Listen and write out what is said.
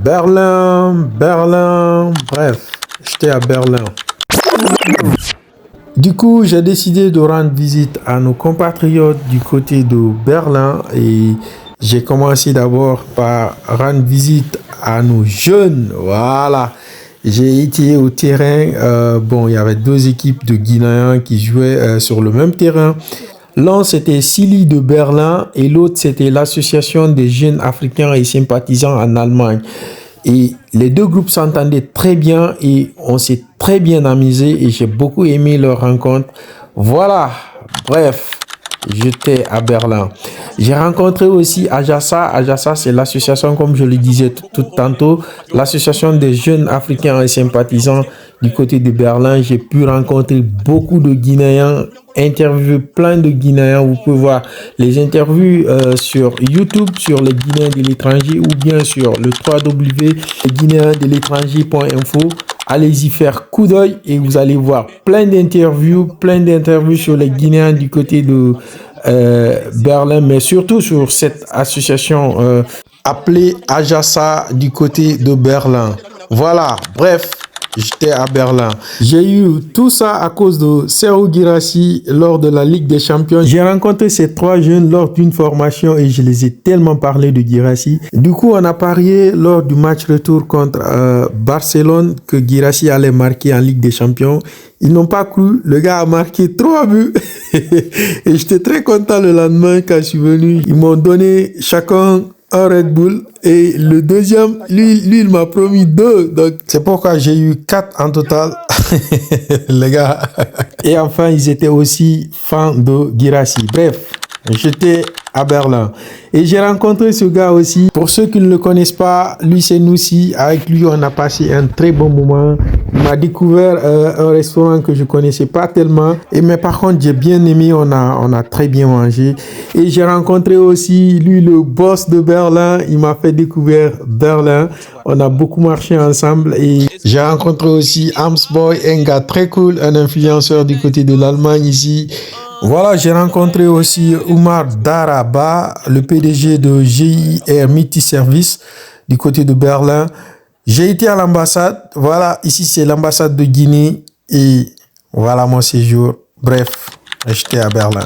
Berlin, bref, j'étais à Berlin. Du coup, j'ai décidé de rendre visite à nos compatriotes du côté de Berlin et j'ai commencé d'abord par rendre visite à nos jeunes. Voilà. J'ai été au terrain. Bon, il y avait deux équipes de Guinéens qui jouaient sur le même terrain. L'un, c'était Silly de Berlin et l'autre, c'était l'Association des jeunes africains et sympathisants en Allemagne. Et les deux groupes s'entendaient très bien et on s'est très bien amusé et j'ai beaucoup aimé leur rencontre. Voilà, bref, j'étais à Berlin. J'ai rencontré aussi Ajassa. Ajassa, c'est l'association, comme je le disais tout tantôt, l'association des jeunes africains et sympathisants du côté de Berlin. J'ai pu rencontrer beaucoup de Guinéens, interviewer plein de Guinéens. Vous pouvez voir les interviews sur YouTube, sur les Guinéens de l'étranger ou bien sur le www.guinéendel'étranger.info. Allez-y faire coup d'œil et vous allez voir plein d'interviews sur les Guinéens du côté de Berlin, mais surtout sur cette association appelée Ajassa du côté de Berlin. Voilà, bref. J'étais à Berlin. J'ai eu tout ça à cause de Serhou Guirassy lors de la Ligue des Champions. J'ai rencontré ces trois jeunes lors d'une formation et je les ai tellement parlé de Guirassy. Du coup, on a parié lors du match retour contre Barcelone que Guirassy allait marquer en Ligue des Champions. Ils n'ont pas cru. Le gars a marqué 3 buts. Et j'étais très content le lendemain quand je suis venu. Ils m'ont donné chacun un Red Bull et le deuxième, lui il m'a promis 2. Donc c'est pourquoi j'ai eu 4 en total. Les gars. Et enfin, ils étaient aussi fans de Guirassy. Bref, j'étais à Berlin. Et j'ai rencontré ce gars aussi. Pour ceux qui ne le connaissent pas, lui c'est Noussi. Avec lui, on a passé un très bon moment. Il m'a découvert un restaurant que je connaissais pas tellement. Mais par contre, j'ai bien aimé. On a très bien mangé. Et j'ai rencontré aussi lui, le boss de Berlin. Il m'a fait découvrir Berlin. On a beaucoup marché ensemble. Et j'ai rencontré aussi Amsboy, un gars très cool, un influenceur du côté de l'Allemagne ici. Voilà, j'ai rencontré aussi Oumar Daraba, le PDG de GIR Multi Service du côté de Berlin. J'ai été à l'ambassade. Voilà, ici c'est l'ambassade de Guinée. Et voilà mon séjour. Bref, j'étais à Berlin.